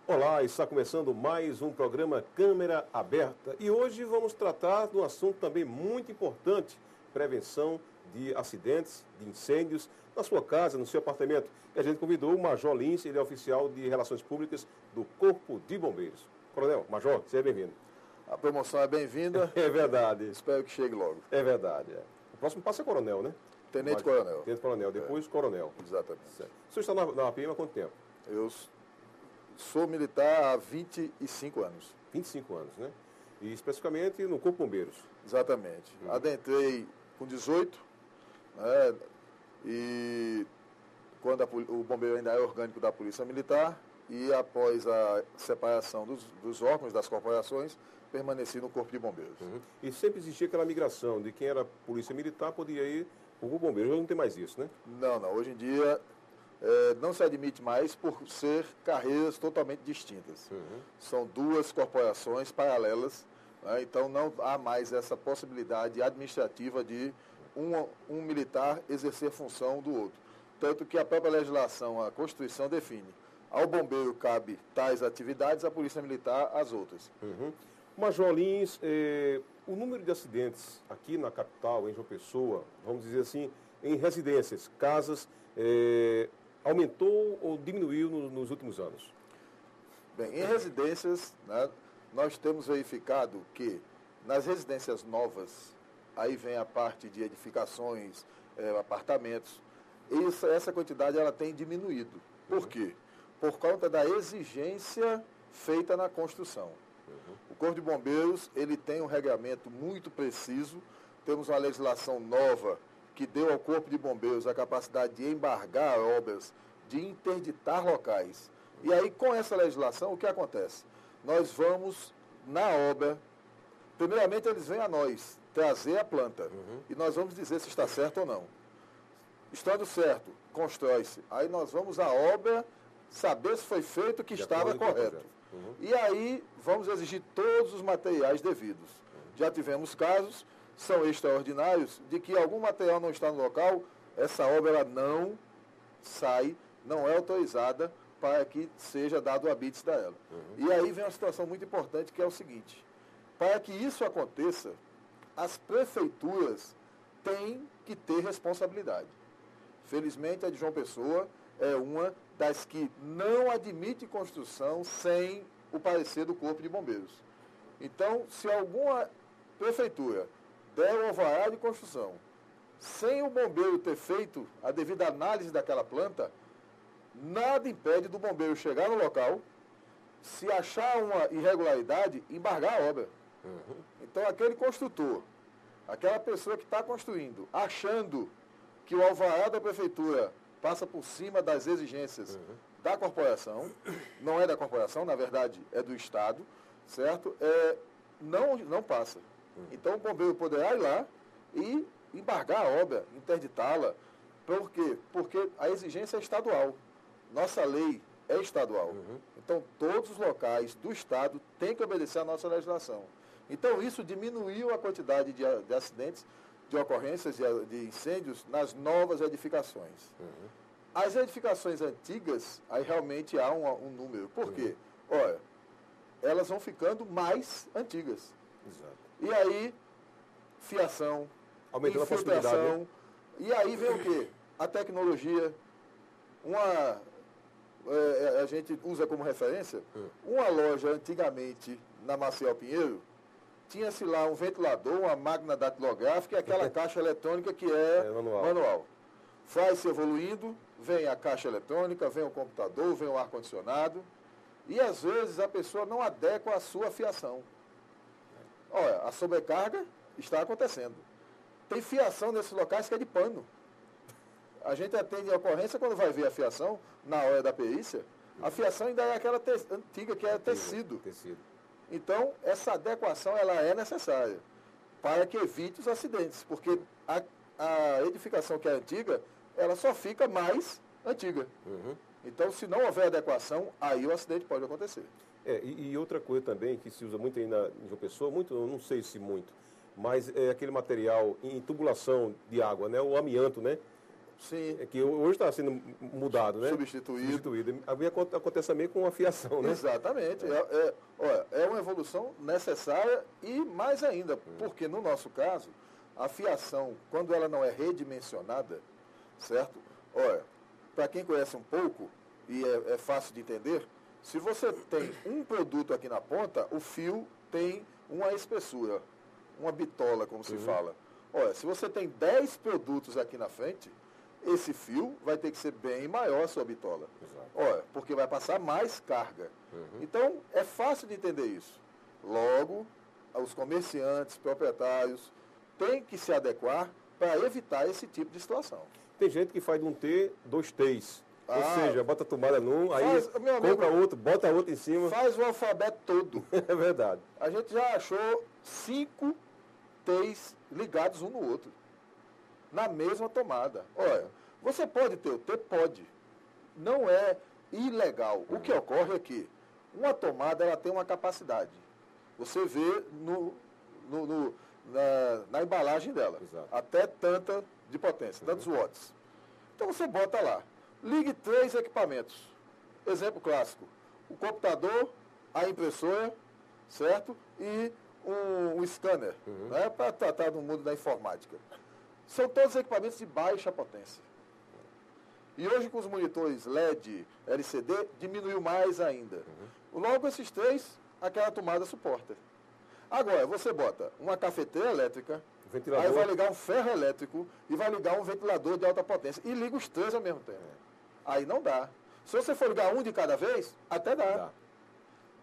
Olá, está começando mais um programa Câmera Aberta e hoje vamos tratar de um assunto também muito importante, prevenção de acidentes, de incêndios, na sua casa, no seu apartamento. E a gente convidou o Major Lins, ele é oficial de Relações Públicas do Corpo de Bombeiros. Coronel, Major, seja bem-vindo. A promoção é bem-vinda. É verdade. Espero que chegue logo. É verdade. O próximo passo é coronel, né? Tenente-coronel. Tenente-coronel, depois coronel. Exatamente. Certo. O senhor está na PM há quanto tempo? Eu sou militar há 25 anos. 25 anos, né? E especificamente no Corpo de Bombeiros. Exatamente. Adentrei com 18, né? E quando o bombeiro ainda é orgânico da Polícia Militar, e após a separação dos órgãos, das corporações, permaneci no Corpo de Bombeiros. E sempre existia aquela migração de quem era polícia militar podia ir para o Corpo de Bombeiros. Hoje não tem mais isso, né? Não. Hoje em dia não se admite mais por ser carreiras totalmente distintas. São duas corporações paralelas, né? Então não há mais essa possibilidade administrativa de um militar exercer função do outro. Tanto que a própria legislação, a Constituição define: ao bombeiro cabe tais atividades, à Polícia Militar as outras. Major Lins, o número de acidentes aqui na capital, em João Pessoa, vamos dizer assim, em residências, casas, aumentou ou diminuiu nos últimos anos? Bem, em residências, né, nós temos verificado que nas residências novas, aí vem a parte de edificações, apartamentos, essa quantidade ela tem diminuído. Por quê? Por conta da exigência feita na construção. O Corpo de Bombeiros, ele tem um regramento muito preciso, temos uma legislação nova que deu ao Corpo de Bombeiros a capacidade de embargar obras, de interditar locais. E aí, com essa legislação, o que acontece? Nós vamos na obra, primeiramente eles vêm a nós trazer a planta, e nós vamos dizer se está certo ou não. Estando certo, constrói-se. Aí nós vamos à obra, saber se foi feito o que estava correto. E aí vamos exigir todos os materiais devidos. Já tivemos casos, são extraordinários, de que algum material não está no local, essa obra ela não sai, não é autorizada para que seja dado o habite dela. E aí vem uma situação muito importante, que é o seguinte: para que isso aconteça, as prefeituras têm que ter responsabilidade. Felizmente, a de João Pessoa é uma das que não admite construção sem o parecer do Corpo de Bombeiros. Então, se alguma prefeitura der o alvará de construção sem o bombeiro ter feito a devida análise daquela planta, nada impede do bombeiro chegar no local, se achar uma irregularidade, embargar a obra. Então, aquele construtor, aquela pessoa que está construindo, achando que o alvará da prefeitura passa por cima das exigências da corporação, não é da corporação, na verdade é do Estado, certo? Não passa. Então o bombeiro poderá ir lá e embargar a obra, interditá-la. Por quê? Porque a exigência é estadual. Nossa lei é estadual. Então todos os locais do Estado têm que obedecer à nossa legislação. Então isso diminuiu a quantidade de acidentes, de ocorrências de incêndios nas novas edificações. As edificações antigas, aí realmente há um número. Por quê? Olha, elas vão ficando mais antigas. Exato. E aí, fiação, aumentando a possibilidade, né? E aí vem o quê? A tecnologia. A gente usa como referência, uma loja antigamente na Maciel Pinheiro, tinha-se lá um ventilador, uma máquina datilográfica e aquela caixa eletrônica que é manual. Vai-se evoluindo, vem a caixa eletrônica, vem o computador, vem o ar-condicionado, e às vezes a pessoa não adequa a sua fiação. Olha, a sobrecarga está acontecendo. Tem fiação nesses locais que é de pano. A gente atende a ocorrência quando vai ver a fiação, na hora da perícia, a fiação ainda é aquela antiga que é tecido. Então, essa adequação ela é necessária para que evite os acidentes, porque a edificação que é antiga, ela só fica mais antiga. Então, se não houver adequação, aí o acidente pode acontecer. E outra coisa também que se usa muito aí em João Pessoa, muito, eu não sei se muito, mas é aquele material em tubulação de água, né? O amianto, né? Sim. que hoje está sendo mudado, né? Substituído. Acontece também com a fiação, né? Exatamente. Olha, é uma evolução necessária e mais ainda, porque no nosso caso, a fiação, quando ela não é redimensionada, certo? Olha, para quem conhece um pouco, e é fácil de entender, se você tem um produto aqui na ponta, o fio tem uma espessura, uma bitola, como se fala. Olha, se você tem 10 produtos aqui na frente, esse fio vai ter que ser bem maior a sua bitola. Exato. Olha, porque vai passar mais carga. Então, é fácil de entender isso. Logo, os comerciantes, proprietários, têm que se adequar para evitar esse tipo de situação. Tem gente que faz de um T, 2 T's. Ou seja, bota a tomada num, aí meu amigo, compra outro, bota outro em cima. Faz o alfabeto todo. É verdade. A gente já achou 5 T's ligados um no outro, na mesma tomada. Olha, você pode ter o T? Pode. Não é ilegal. O que ocorre é que uma tomada ela tem uma capacidade. Você vê na embalagem dela. Exato. Até tanta de potência, tantos watts. Então você bota lá. Ligue 3 equipamentos. Exemplo clássico. O computador, a impressora, certo? E um scanner, né? Para tratar do mundo da informática. São todos equipamentos de baixa potência. E hoje com os monitores LED, LCD, diminuiu mais ainda. Logo esses 3, aquela tomada suporta. Agora, você bota uma cafeteira elétrica, aí vai ligar um ferro elétrico e vai ligar um ventilador de alta potência. E liga os 3 ao mesmo tempo. Aí não dá. Se você for ligar um de cada vez, até dá.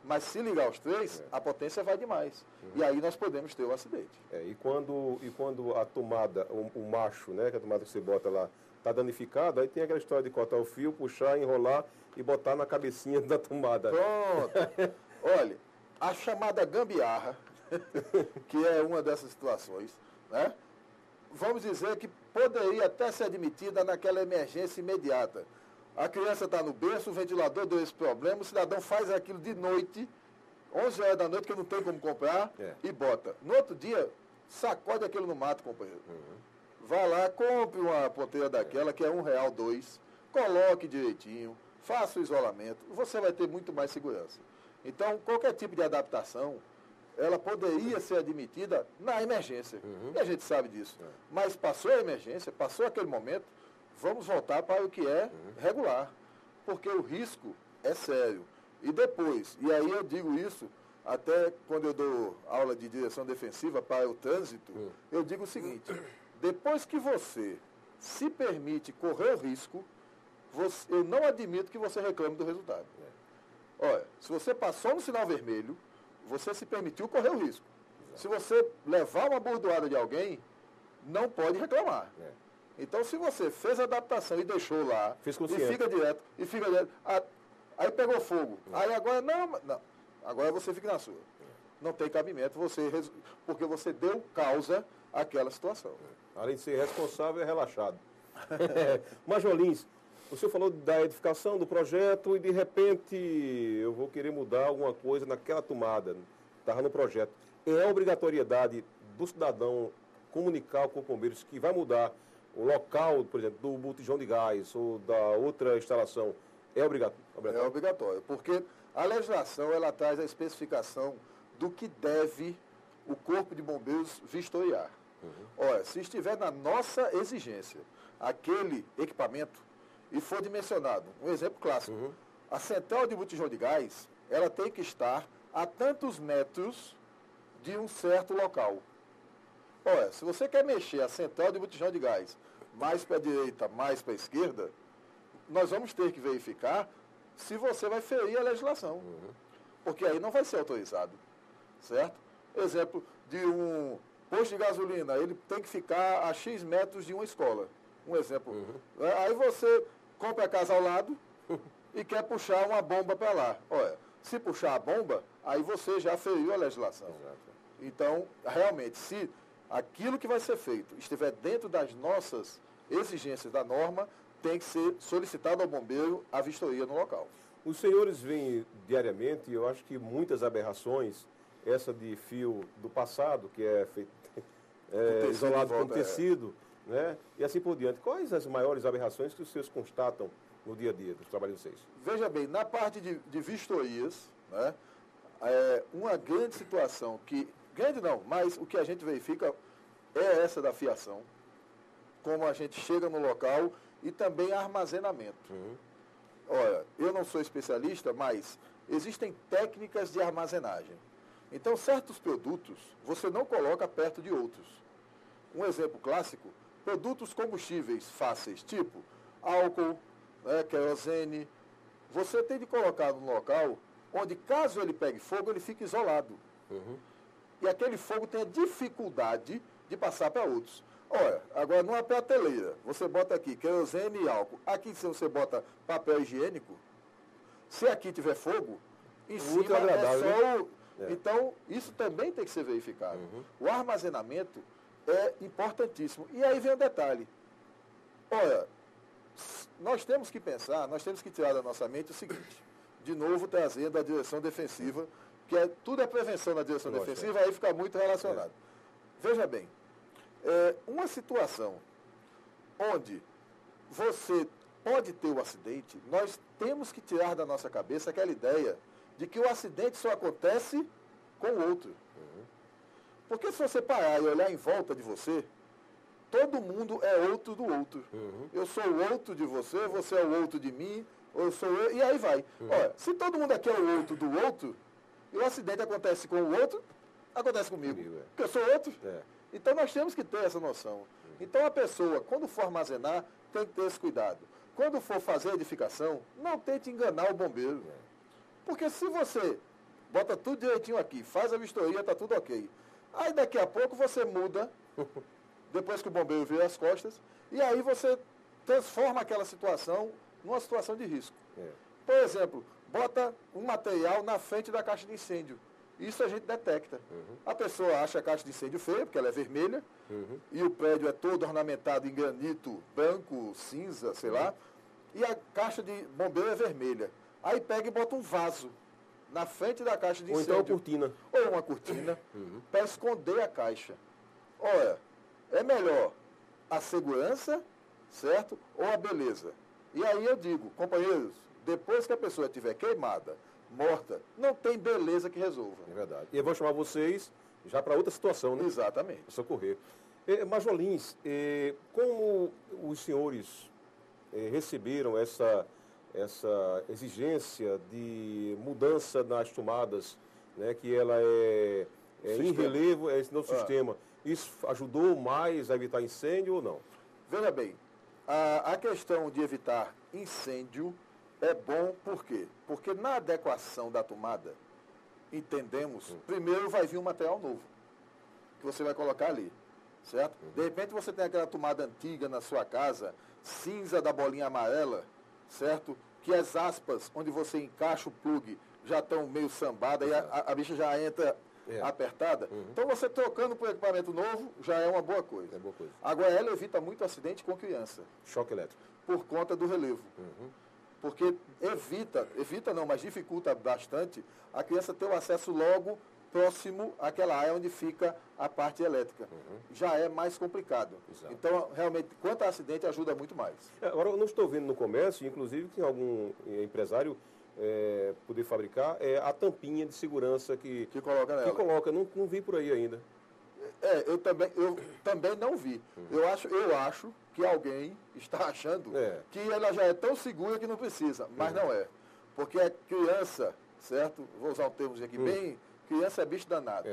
Mas se ligar os 3, a potência vai demais. E aí nós podemos ter o acidente. E quando a tomada, o macho, né, que é a tomada que você bota lá, está danificada, aí tem aquela história de cortar o fio, puxar, enrolar e botar na cabecinha da tomada. Pronto. Olha, a chamada gambiarra, que é uma dessas situações, né? Vamos dizer que poderia até ser admitida naquela emergência imediata. A criança está no berço, o ventilador deu esse problema, o cidadão faz aquilo de noite, 11 horas da noite, que não tem como comprar, e bota. No outro dia, sacode aquilo no mato, companheiro. Vá lá, compre uma ponteira daquela, que é R$1, 2, coloque direitinho, faça o isolamento, você vai ter muito mais segurança. Então, qualquer tipo de adaptação, ela poderia ser admitida na emergência. E a gente sabe disso. Mas passou a emergência, passou aquele momento, vamos voltar para o que é regular. Porque o risco é sério. E depois, e aí eu digo isso, até quando eu dou aula de direção defensiva para o trânsito, eu digo o seguinte, depois que você se permite correr o risco, eu não admito que você reclame do resultado. Olha, se você passou no sinal vermelho, você se permitiu correr o risco. Se você levar uma bordoada de alguém, não pode reclamar. Então, se você fez a adaptação e deixou lá, e fica direto, aí pegou fogo. Aí agora, não, agora você fica na sua. Não tem cabimento, porque você deu causa àquela situação. Além de ser responsável, é relaxado. Major Lins, o senhor falou da edificação do projeto e, de repente, eu vou querer mudar alguma coisa naquela tomada. Estava no projeto. É obrigatoriedade do cidadão comunicar ao Corpo de Bombeiros que vai mudar o local, por exemplo, do botijão de gás ou da outra instalação. É obrigatório? É obrigatório, porque a legislação ela traz a especificação do que deve o Corpo de Bombeiros vistoriar. Olha, se estiver na nossa exigência aquele equipamento e for dimensionado, um exemplo clássico, a central de botijão de gás, ela tem que estar a tantos metros de um certo local. Olha, se você quer mexer a central de botijão de gás mais para a direita, mais para a esquerda, nós vamos ter que verificar se você vai ferir a legislação. Porque aí não vai ser autorizado. Certo? Exemplo de um posto de gasolina, ele tem que ficar a X metros de uma escola. Um exemplo. Aí você compra a casa ao lado e quer puxar uma bomba para lá. Olha, se puxar a bomba, aí você já feriu a legislação. Então, realmente, se aquilo que vai ser feito estiver dentro das nossas exigências da norma, tem que ser solicitado ao bombeiro a vistoria no local. Os senhores veem diariamente, eu acho que muitas aberrações, essa de fio do passado, que é feito isolado com tecido, né? E assim por diante. Quais as maiores aberrações que os senhores constatam no dia a dia dos trabalhos de vocês? Veja bem, na parte de vistorias, né, uma grande situação que... Grande não, mas o que a gente verifica é essa da fiação, como a gente chega no local e também armazenamento. Olha, eu não sou especialista, mas existem técnicas de armazenagem. Então, certos produtos você não coloca perto de outros. Um exemplo clássico, produtos combustíveis fáceis, tipo álcool, né, querosene, você tem de colocar num local onde, caso ele pegue fogo, ele fique isolado. E aquele fogo tem a dificuldade de passar para outros. Olha, agora numa prateleira, você bota aqui querosene e álcool. Aqui, se você bota papel higiênico, se aqui tiver fogo, em muito cima agradável, é só né? Então, isso também tem que ser verificado. O armazenamento é importantíssimo. E aí vem o detalhe. Olha, nós temos que pensar, nós temos que tirar da nossa mente o seguinte, de novo trazendo a direção defensiva, que tudo é prevenção na direção defensiva, aí fica muito relacionado. Veja bem, uma situação onde você pode ter o acidente, nós temos que tirar da nossa cabeça aquela ideia de que o acidente só acontece com o outro. Porque se você parar e olhar em volta de você, todo mundo é outro do outro. Eu sou o outro de você, você é o outro de mim, eu sou eu, e aí vai. Olha, se todo mundo aqui é o outro do outro, e o acidente acontece com o outro, acontece comigo. Porque eu sou outro. Então nós temos que ter essa noção. Então a pessoa, quando for armazenar, tem que ter esse cuidado. Quando for fazer edificação, não tente enganar o bombeiro. Porque se você bota tudo direitinho aqui, faz a vistoria, está tudo ok. Aí daqui a pouco você muda, depois que o bombeiro vira as costas, e aí você transforma aquela situação numa situação de risco. Por exemplo, bota um material na frente da caixa de incêndio. Isso a gente detecta. A pessoa acha a caixa de incêndio feia, porque ela é vermelha, e o prédio é todo ornamentado em granito branco, cinza, sei lá, e a caixa de bombeiro é vermelha. Aí pega e bota um vaso na frente da caixa de incêndio. Ou então uma cortina. Ou uma cortina, para esconder a caixa. Olha, é melhor a segurança, certo? Ou a beleza. E aí eu digo, companheiros, depois que a pessoa estiver queimada, morta, não tem beleza que resolva. É verdade. E eu vou chamar vocês já para outra situação, né? Exatamente. Para socorrer. Majolins, como os senhores receberam essa exigência de mudança nas tomadas, né, que ela é em relevo, é esse novo sistema, isso ajudou mais a evitar incêndio ou não? Veja bem, a questão de evitar incêndio é bom, por quê? Porque na adequação da tomada, entendemos, primeiro vai vir um material novo, que você vai colocar ali, certo? De repente você tem aquela tomada antiga na sua casa, cinza da bolinha amarela, certo? Que as aspas, onde você encaixa o plug, já estão meio sambadas, e a bicha já entra apertada. Então você trocando para o equipamento novo, já é uma boa coisa. Agora ela evita muito acidente com criança. Choque elétrico. Por conta do relevo. Porque evita não, mas dificulta bastante a criança ter o acesso logo próximo àquela área onde fica a parte elétrica. Já é mais complicado. Então, realmente, quanto a acidente, ajuda muito mais. Agora, eu não estou vendo no comércio, inclusive, que algum empresário poder fabricar a tampinha de segurança que coloca nela. Que coloca, não vi por aí ainda. Eu também não vi. Eu acho que alguém está achando que ela já é tão segura que não precisa, mas não é. Porque a criança, certo? Vou usar um termo aqui bem... Criança é bicho danado.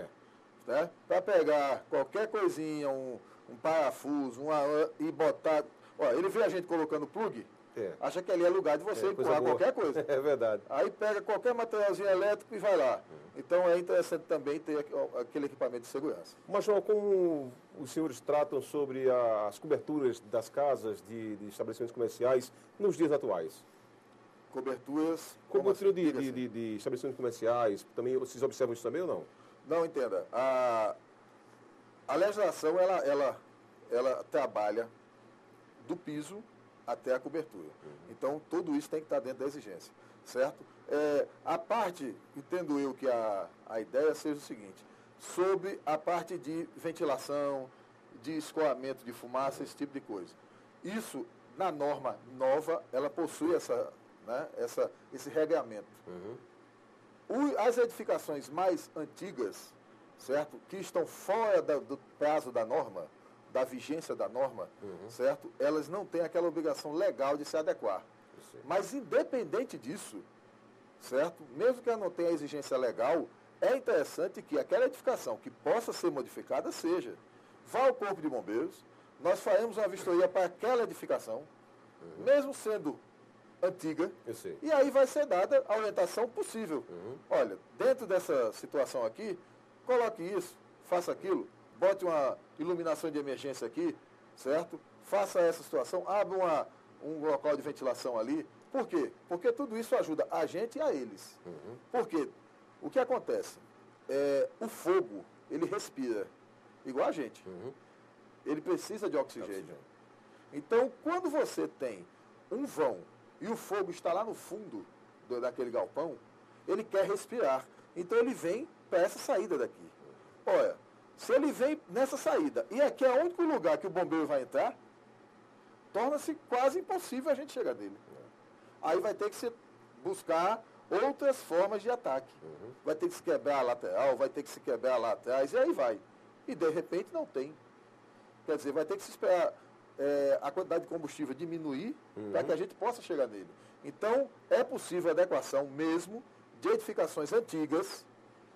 Né? Para pegar qualquer coisinha, um parafuso, e botar... Olha, ele vê a gente colocando plug, acha que ali é lugar de você empurrar qualquer coisa. É verdade. Aí pega qualquer materialzinho elétrico e vai lá. Então é interessante também ter aquele equipamento de segurança. Mas, João, como os senhores tratam sobre as coberturas das casas de estabelecimentos comerciais nos dias atuais? Coberturas... Cobertura de estabelecimentos comerciais, também, vocês observam isso também ou não? Não, entenda. A legislação, ela trabalha do piso até a cobertura. Então, tudo isso tem que estar dentro da exigência, certo? A parte, entendo eu que a ideia seja o seguinte, sobre a parte de ventilação de escoamento de fumaça, esse tipo de coisa. Isso, na norma nova, ela possui esse regramento. As edificações mais antigas, certo, que estão fora do prazo da norma, da vigência da norma, certo, elas não têm aquela obrigação legal de se adequar. Mas, independente disso, certo, mesmo que ela não tenha a exigência legal, é interessante que aquela edificação que possa ser modificada seja. Vá ao Corpo de Bombeiros, nós faremos uma vistoria para aquela edificação, mesmo sendo antiga, e aí vai ser dada a orientação possível. Olha, dentro dessa situação aqui, coloque isso, faça aquilo, bote uma iluminação de emergência aqui, certo? Faça essa situação, abra um local de ventilação ali. Por quê? Porque tudo isso ajuda a gente e a eles. Porque o que acontece? O fogo, ele respira, igual a gente. Ele precisa de oxigênio. Então, quando você tem um vão e o fogo está lá no fundo daquele galpão, ele quer respirar. Então, ele vem para essa saída daqui. Olha, se ele vem nessa saída e aqui é o único lugar que o bombeiro vai entrar, torna-se quase impossível a gente chegar nele. Aí vai ter que se buscar outras formas de ataque. Vai ter que se quebrar a lateral, vai ter que se quebrar lá atrás, e aí vai. E, de repente, não tem. Quer dizer, vai ter que se esperar a quantidade de combustível diminuir para que a gente possa chegar nele. Então, é possível a adequação mesmo de edificações antigas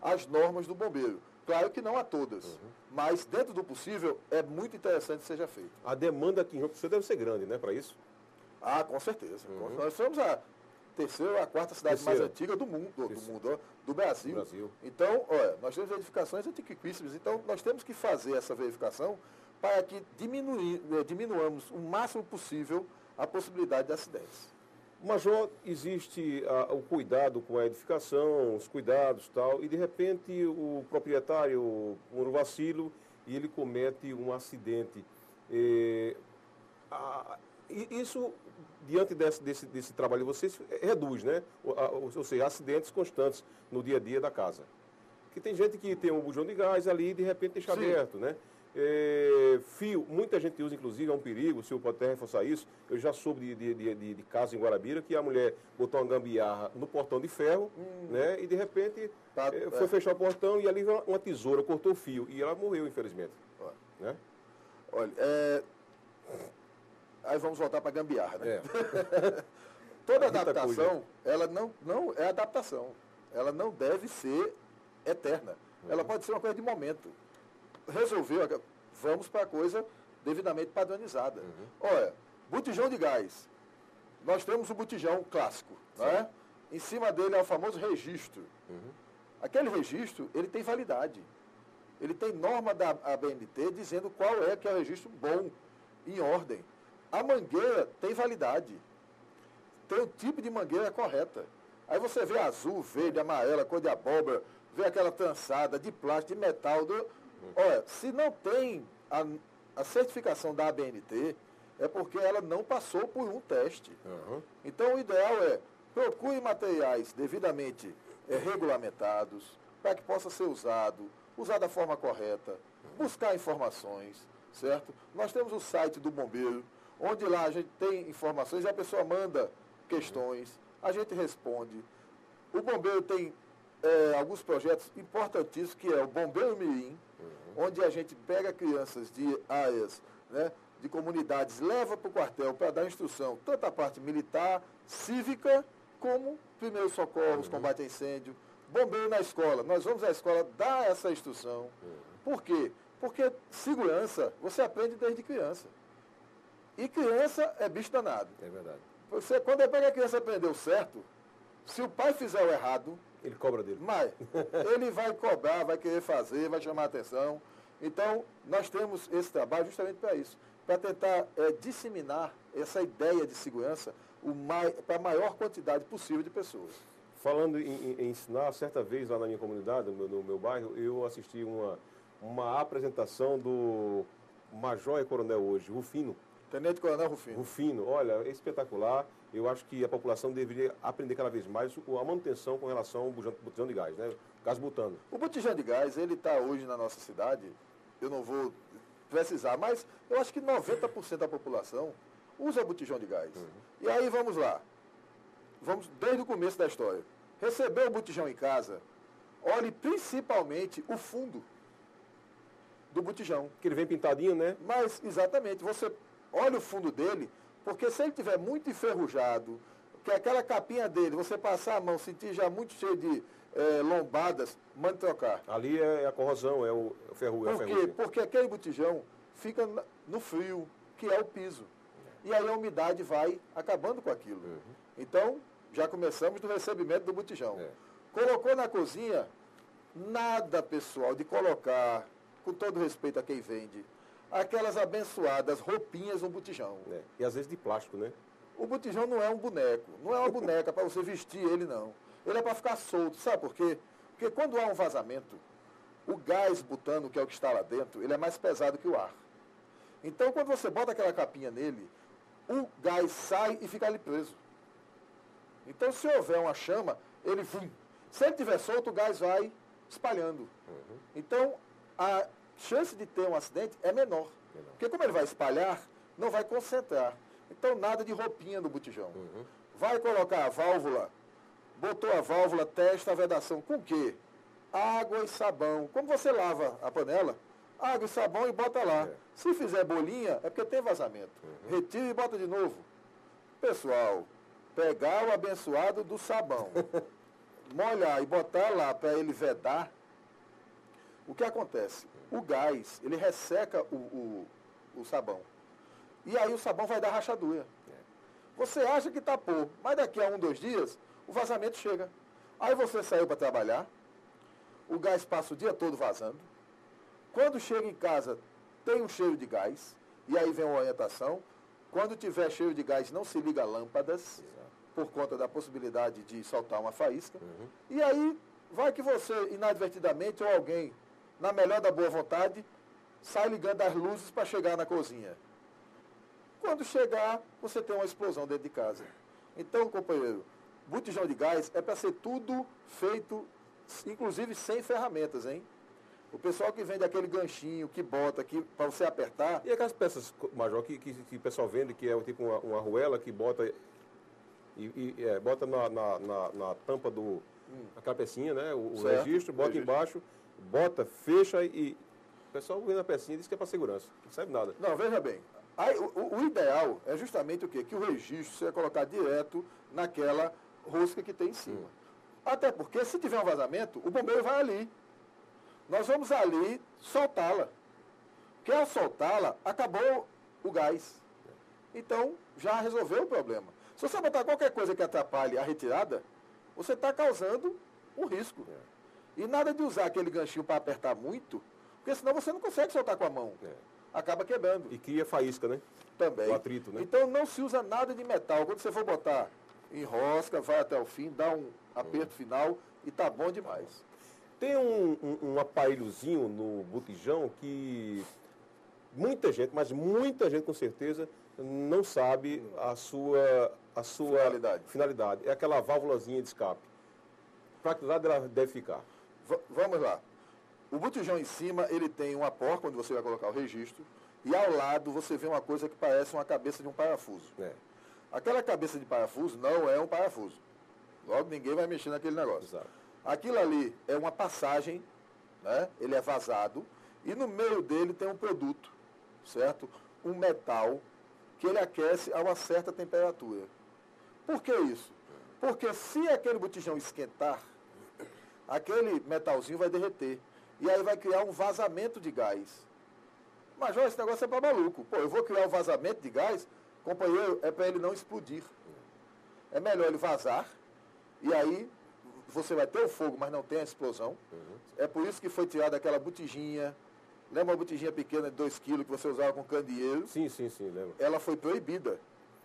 às normas do bombeiro. Claro que não a todas, mas dentro do possível é muito interessante que seja feito. A demanda aqui em João Pessoa deve ser grande, né, para isso? Ah, com certeza. Nós somos a terceira ou a quarta cidade mais antiga do mundo, do Brasil. Então, olha, nós temos edificações antiquíssimas, então nós temos que fazer essa verificação para que diminuamos o máximo possível a possibilidade de acidentes. Major, existe o cuidado com a edificação, os cuidados e tal, e de repente o proprietário, por um vacilo, e ele comete um acidente. Isso, diante desse trabalho de vocês, reduz, né? Ou seja, acidentes constantes no dia a dia da casa. Porque tem gente que tem um bujão de gás ali e de repente deixa aberto, né? Fio, muita gente usa, inclusive, é um perigo, o senhor pode até reforçar isso. Eu já soube de casos em Guarabira que a mulher botou uma gambiarra no portão de ferro, né? E de repente foi fechar o portão e ali uma tesoura cortou o fio e ela morreu, infelizmente. Né? Olha, aí vamos voltar para a gambiarra, né? Toda adaptação, ela não é adaptação. Ela não deve ser eterna. Ela pode ser uma coisa de momento. Resolveu, vamos para a coisa devidamente padronizada. Olha, botijão de gás. Nós temos o botijão clássico, não é? Em cima dele é o famoso registro. Aquele registro, ele tem validade. Ele tem norma da ABNT dizendo qual é que é o registro bom, em ordem. A mangueira tem validade. Tem o tipo de mangueira correta. Aí você vê azul, verde, amarela, cor de abóbora, vê aquela trançada de plástico, de metal. Olha, se não tem a certificação da ABNT, é porque ela não passou por um teste. Então, o ideal é procure materiais devidamente regulamentados, para que possa ser usado da forma correta, buscar informações, certo? Nós temos o site do bombeiro, onde lá a gente tem informações e a pessoa manda questões, a gente responde. O bombeiro tem alguns projetos importantíssimos, que é o Bombeiro Mirim, onde a gente pega crianças de áreas, né, de comunidades, leva para o quartel para dar instrução, tanto a parte militar, cívica, como primeiros socorros, combate a incêndio, bombeiro na escola. Nós vamos à escola dar essa instrução. Por quê? Porque segurança você aprende desde criança. E criança é bicho danado. É verdade. Quando a criança aprendeu certo, se o pai fizer o errado, ele cobra dele. Mas ele vai cobrar, vai querer fazer, vai chamar a atenção. Então, nós temos esse trabalho justamente para isso, para tentar disseminar essa ideia de segurança para a maior quantidade possível de pessoas. Falando em ensinar, certa vez lá na minha comunidade, no meu bairro, eu assisti uma apresentação do Major e Coronel hoje, Rufino. Tenente Coronel Rufino. Rufino, olha, é espetacular. Eu acho que a população deveria aprender cada vez mais a manutenção com relação ao botijão de gás, né? Gás butano. O botijão de gás, ele está hoje na nossa cidade, eu não vou precisar. Mas eu acho que 90% da população usa botijão de gás. E aí vamos lá. Vamos desde o começo da história. Recebeu o botijão em casa, olhe principalmente o fundo do botijão. Que ele vem pintadinho, né? Mas, exatamente, você olha o fundo dele, porque se ele estiver muito enferrujado, que aquela capinha dele, você passar a mão, sentir já muito cheio de lombadas, mande trocar. Ali é a corrosão, é o ferro. Por quê? Porque aquele botijão fica no frio, que é o piso. E aí a umidade vai acabando com aquilo. Então, já começamos no recebimento do botijão. Colocou na cozinha, nada, pessoal, de colocar, com todo respeito a quem vende, aquelas abençoadas roupinhas no botijão. E às vezes de plástico, né? O botijão não é um boneco, não é uma boneca para você vestir ele, não. Ele é para ficar solto, sabe por quê? Porque quando há um vazamento, o gás butano, que é o que está lá dentro, ele é mais pesado que o ar. Então, quando você bota aquela capinha nele, o gás sai e fica ali preso. Então, se houver uma chama, ele vum. Se ele estiver solto, o gás vai espalhando. Então, a chance de ter um acidente é menor. Porque como ele vai espalhar, não vai concentrar. Então, nada de roupinha no botijão. Vai colocar a válvula, botou a válvula, testa a vedação. Com o quê? Água e sabão. Como você lava a panela? Água e sabão e bota lá. Se fizer bolinha, é porque tem vazamento. Retira e bota de novo. Pessoal, pegar o abençoado do sabão, molhar e botar lá para ele vedar, o que acontece? O gás, ele resseca o sabão. E aí o sabão vai dar rachadura. Você acha que tapou, mas daqui a 1, 2 dias, o vazamento chega. Aí você saiu para trabalhar, o gás passa o dia todo vazando. Quando chega em casa, tem um cheiro de gás, e aí vem uma orientação. Quando tiver cheiro de gás, não se liga lâmpadas, por conta da possibilidade de soltar uma faísca. E aí, vai que você, inadvertidamente, ou alguém, na melhor da boa vontade, sai ligando as luzes para chegar na cozinha. Quando chegar, você tem uma explosão dentro de casa. Então, companheiro, botijão de gás é para ser tudo feito, inclusive sem ferramentas, hein? O pessoal que vende aquele ganchinho, que bota aqui para você apertar... E aquelas peças, Major, que o pessoal vende, que é tipo uma arruela que bota... bota na tampa do... aquela pecinha, né? O registro, bota embaixo, bota, fecha e... O pessoal vende a pecinha e diz que é para segurança. Não serve nada. Não, veja bem. Aí, o ideal é justamente o quê? Que o registro você vai colocar direto naquela rosca que tem em cima. Até porque, se tiver um vazamento, o bombeiro vai ali. Nós vamos ali soltá-la. Porque ao soltá-la, acabou o gás. Então, já resolveu o problema. Se você botar qualquer coisa que atrapalhe a retirada, você está causando um risco. E nada de usar aquele ganchinho para apertar muito, porque senão você não consegue soltar com a mão. Acaba quebrando. E cria faísca, né? Também. O atrito, né? Então não se usa nada de metal. Quando você for botar, enrosca, vai até o fim, dá um aperto final e tá bom demais. Tem um aparelhozinho no botijão que muita gente, mas muita gente com certeza, não sabe a sua finalidade. É aquela válvulazinha de escape. Para que lado ela deve ficar? Vamos lá. O botijão em cima, ele tem uma porca onde você vai colocar o registro, e ao lado você vê uma coisa que parece uma cabeça de um parafuso. Aquela cabeça de parafuso não é um parafuso. Logo ninguém vai mexer naquele negócio. Exato. Aquilo ali é uma passagem, né? Ele é vazado, e no meio dele tem um produto, certo? Um metal que ele aquece a uma certa temperatura. Por que isso? Porque se aquele botijão esquentar, aquele metalzinho vai derreter. E aí vai criar um vazamento de gás. Mas, esse negócio é para maluco. Pô, eu vou criar um vazamento de gás, companheiro, é para ele não explodir. É melhor ele vazar, e aí você vai ter o fogo, mas não tem a explosão. É por isso que foi tirada aquela botijinha. Lembra uma botijinha pequena de 2 kg que você usava com candeeiro? Sim, lembro. Ela foi proibida.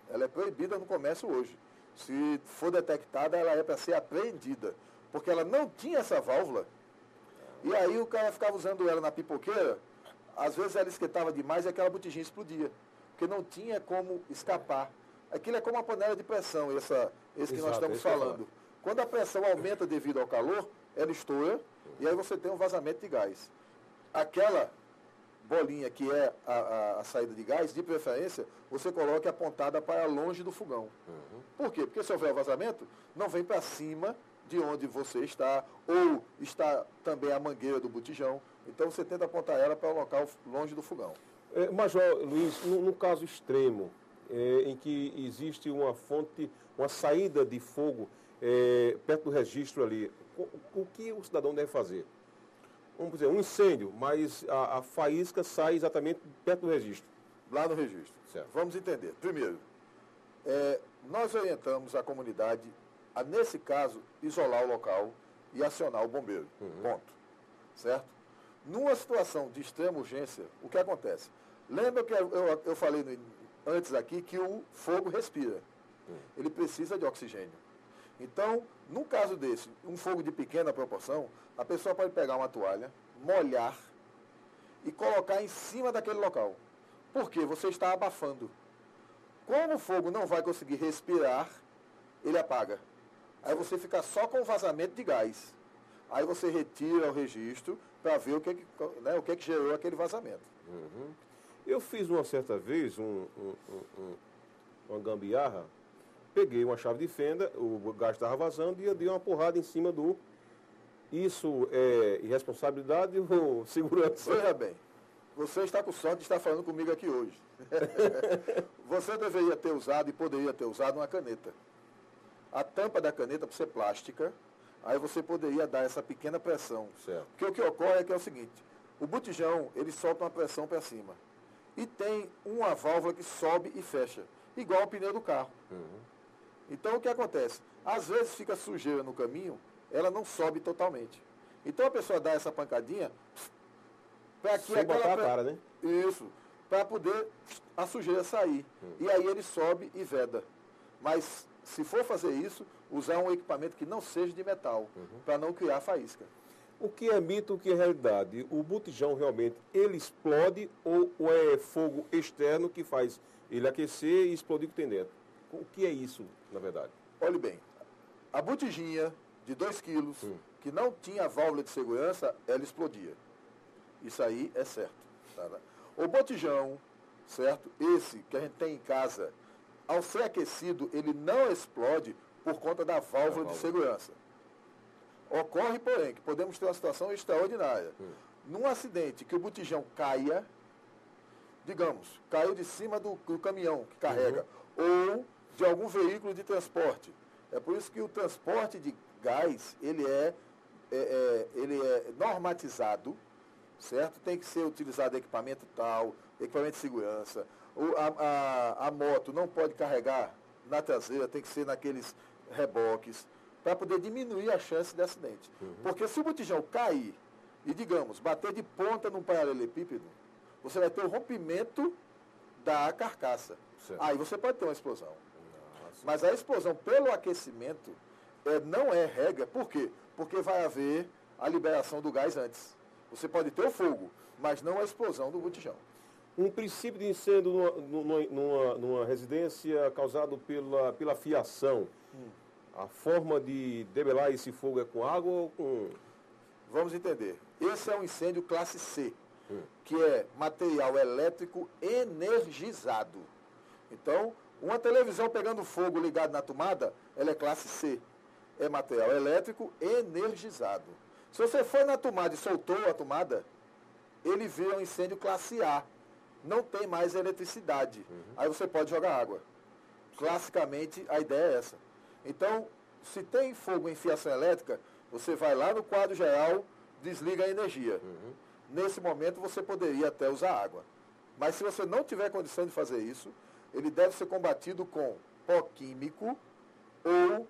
Ela é proibida no comércio hoje. Se for detectada, ela é para ser apreendida. Porque ela não tinha essa válvula. E aí o cara ficava usando ela na pipoqueira, às vezes ela esquentava demais e aquela botijinha explodia. Porque não tinha como escapar. Aquilo é como uma panela de pressão, esse que nós estamos falando. Quando a pressão aumenta devido ao calor, ela estoura e aí você tem um vazamento de gás. Aquela bolinha, que é a saída de gás, de preferência, você coloque apontada para longe do fogão. Por quê? Porque se houver vazamento, não vem para cima de onde você está, ou está também a mangueira do botijão. Então você tenta apontar ela para o local longe do fogão. Major Luiz, no caso extremo, em que existe uma fonte, uma saída de fogo perto do registro ali, o que o cidadão deve fazer? Vamos dizer, um incêndio, mas a faísca sai exatamente perto do registro. Lá no registro. Certo. Vamos entender. Primeiro, nós orientamos a comunidade a, nesse caso, isolar o local e acionar o bombeiro. Ponto. Certo? Numa situação de extrema urgência, o que acontece? Lembra que eu falei antes aqui que o fogo respira. Ele precisa de oxigênio. Então, num caso desse, um fogo de pequena proporção, a pessoa pode pegar uma toalha, molhar e colocar em cima daquele local. Por quê? Você está abafando. Como o fogo não vai conseguir respirar, ele apaga. Aí você fica só com o vazamento de gás. Aí você retira o registro para ver o que que gerou aquele vazamento. Eu fiz uma certa vez uma gambiarra, peguei uma chave de fenda, o gás estava vazando e eu dei uma porrada em cima do... Isso é irresponsabilidade ou segurança? Veja bem, você está com sorte de estar falando comigo aqui hoje. Você deveria ter usado e poderia ter usado uma caneta. A tampa da caneta, por ser plástica, aí você poderia dar essa pequena pressão. Certo. Porque o que ocorre é o seguinte, o botijão, ele solta uma pressão para cima. E tem uma válvula que sobe e fecha, igual o pneu do carro. Então o que acontece? Às vezes fica sujeira no caminho, ela não sobe totalmente. Então a pessoa dá essa pancadinha para que sem botar a cara, né? Isso, para poder a sujeira sair. E aí ele sobe e veda. Mas se for fazer isso, usar um equipamento que não seja de metal, para não criar faísca. O que é mito, o que é realidade? O botijão realmente, ele explode ou é fogo externo que faz ele aquecer e explodir o que tem dentro? O que é isso, na verdade? Olhe bem, a botijinha de 2 quilos, que não tinha válvula de segurança, ela explodia. Isso aí é certo. Tá? O botijão, certo? Esse que a gente tem em casa, ao ser aquecido, ele não explode por conta da válvula de segurança. Ocorre, porém, que podemos ter uma situação extraordinária. Num acidente que o botijão caia, digamos, caiu de cima do caminhão que carrega, ou de algum veículo de transporte. É por isso que o transporte de gás, ele é normatizado, certo? Tem que ser utilizado equipamento tal, equipamento de segurança. A moto não pode carregar na traseira, tem que ser naqueles reboques, para poder diminuir a chance de acidente. Porque se o botijão cair e, digamos, bater de ponta num paralelepípedo, você vai ter o rompimento da carcaça. Certo. Aí você pode ter uma explosão. Mas a explosão pelo aquecimento não é regra. Por quê? Porque vai haver a liberação do gás antes. Você pode ter o fogo, mas não a explosão do botijão. Um princípio de incêndio numa residência causado pela fiação. A forma de debelar esse fogo é com água ou com... Vamos entender. Esse é um incêndio classe C, que é material elétrico energizado. Então, uma televisão pegando fogo ligado na tomada, ela é classe C. É material elétrico energizado. Se você for na tomada e soltou a tomada, ele vira um incêndio classe A. Não tem mais eletricidade. Aí você pode jogar água. Classicamente, a ideia é essa. Então, se tem fogo em fiação elétrica, você vai lá no quadro geral, desliga a energia. Nesse momento, você poderia até usar água. Mas se você não tiver condição de fazer isso, ele deve ser combatido com pó químico ou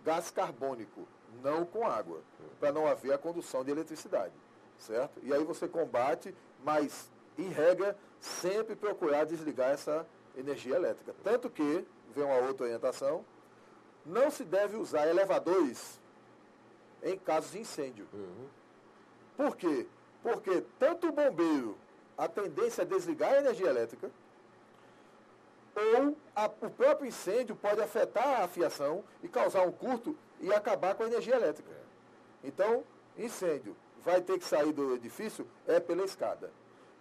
gás carbônico, não com água, para não haver a condução de eletricidade, certo? E aí você combate, mas, em regra, sempre procurar desligar essa energia elétrica. Tanto que, vem uma outra orientação, não se deve usar elevadores em casos de incêndio. Por quê? Porque tanto o bombeiro, a tendência é desligar a energia elétrica, ou o próprio incêndio pode afetar a fiação e causar um curto e acabar com a energia elétrica. Então, incêndio vai ter que sair do edifício pela escada.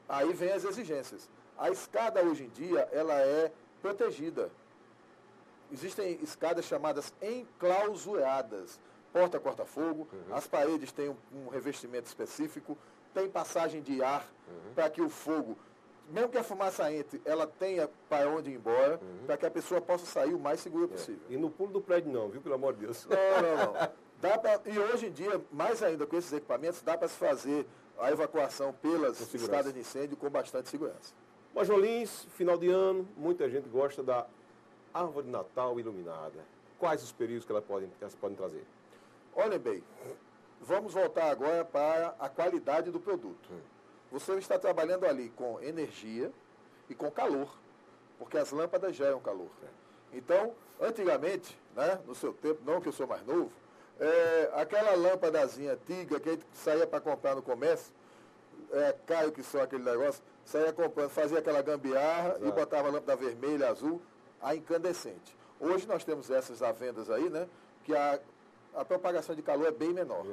Aí vem as exigências. A escada, hoje em dia, ela é protegida. Existem escadas chamadas enclausuradas. Porta corta-fogo, as paredes têm um revestimento específico, tem passagem de ar para que o fogo, mesmo que a fumaça entre, ela tenha para onde ir embora, para que a pessoa possa sair o mais segura possível. E no pulo do prédio não, viu? Pelo amor de Deus. Não. E hoje em dia, mais ainda com esses equipamentos, dá para se fazer a evacuação pelas escadas de incêndio com bastante segurança. Major Lins, final de ano, muita gente gosta da árvore de Natal iluminada. Quais os perigos que elas podem trazer? Olhem bem, vamos voltar agora para a qualidade do produto. Você está trabalhando ali com energia e com calor, porque as lâmpadas geram calor. Então, antigamente, né, no seu tempo, não que eu sou mais novo, aquela lâmpadazinha antiga que a gente saía para comprar no comércio, Caio que só aquele negócio, saía comprando, fazia aquela gambiarra e botava a lâmpada vermelha, azul, a incandescente. Hoje nós temos essas à venda aí, né, que a propagação de calor é bem menor.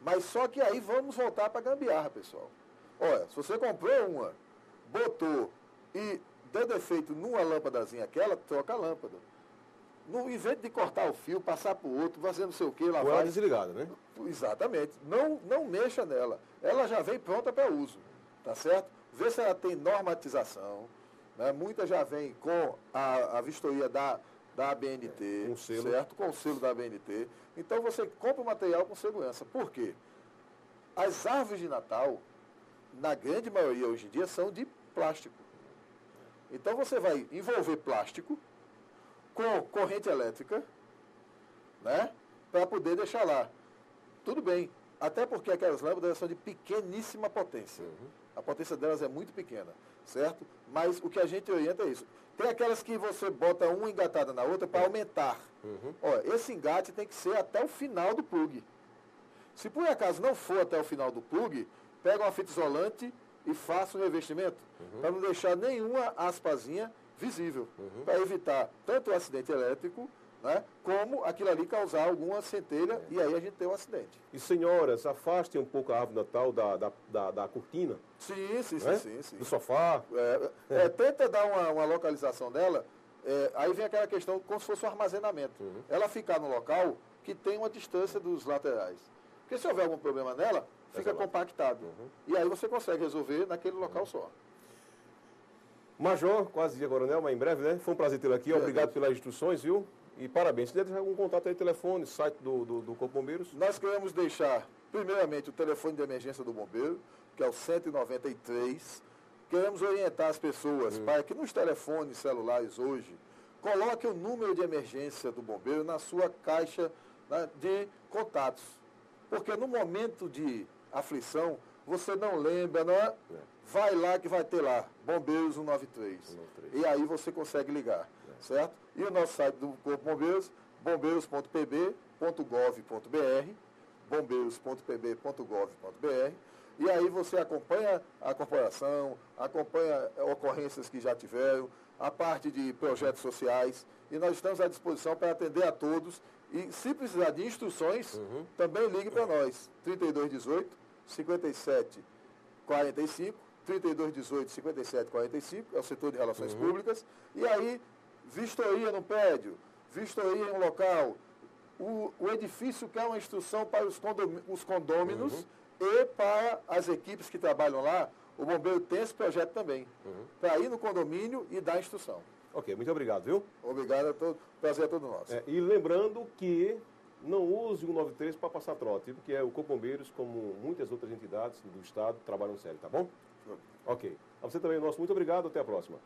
Mas só que aí vamos voltar para a gambiarra, pessoal. Olha, se você comprou uma, botou e deu defeito numa lâmpadazinha aquela, troca a lâmpada. Em vez de cortar o fio, passar para o outro, fazer não sei o que, lá vai. Desligada, né? Exatamente. Não mexa nela. Ela já vem pronta para uso, tá certo? Vê se ela tem normatização. Né? Muitas já vem com a vistoria da ABNT, certo? Com o selo da ABNT. Então você compra o material com segurança. Por quê? As árvores de Natal, na grande maioria hoje em dia, são de plástico. Então você vai envolver plástico com corrente elétrica, né? Para poder deixar lá. Tudo bem. Até porque aquelas lâmpadas são de pequeníssima potência. A potência delas é muito pequena, certo? Mas o que a gente orienta é isso. Tem aquelas que você bota uma engatada na outra para aumentar. Olha, esse engate tem que ser até o final do plug. Se por acaso não for até o final do plug, pega uma fita isolante e faça o revestimento, para não deixar nenhuma aspazinha visível, para evitar tanto o acidente elétrico, né, como aquilo ali causar alguma centelha e aí a gente tem um acidente. E senhoras, afastem um pouco a árvore de Natal da cortina. Sim. Do sofá. Tenta dar uma localização dela, aí vem aquela questão como se fosse um armazenamento. Ela ficar no local que tem uma distância dos laterais. Porque se houver algum problema nela, fica compactado. E aí você consegue resolver naquele local só. Major, quase dia coronel, mas em breve, né? Foi um prazer tê-lo aqui. Obrigado pelas instruções, viu? E parabéns. Se der algum contato aí, telefone, site do Corpo de Bombeiros. Nós queremos deixar, primeiramente, o telefone de emergência do bombeiro, que é o 193. Queremos orientar as pessoas para que nos telefones celulares hoje, coloque o número de emergência do bombeiro na sua caixa, né, de contatos. Porque no momento de aflição, você não lembra, não é? Vai lá que vai ter lá, Bombeiros 193. E aí você consegue ligar, certo? E o nosso site do Corpo de Bombeiros, bombeiros.pb.gov.br, bombeiros.pb.gov.br. E aí você acompanha a corporação, acompanha ocorrências que já tiveram, a parte de projetos sociais, e nós estamos à disposição para atender a todos. E se precisar de instruções, também ligue para nós, 3218 5745, 3218 5745, é o setor de relações públicas, e aí, vistoria no prédio, vistoria em um local, o edifício quer uma instrução para os condôminos e para as equipes que trabalham lá, o bombeiro tem esse projeto também, para ir no condomínio e dar instrução. Ok, muito obrigado, viu? Obrigado a todos, prazer é todo nosso. E lembrando que não use o 193 para passar trote, porque o Corpo de Bombeiros, como muitas outras entidades do Estado, trabalham sério, tá bom? Ok. A você também, nosso muito obrigado, até a próxima.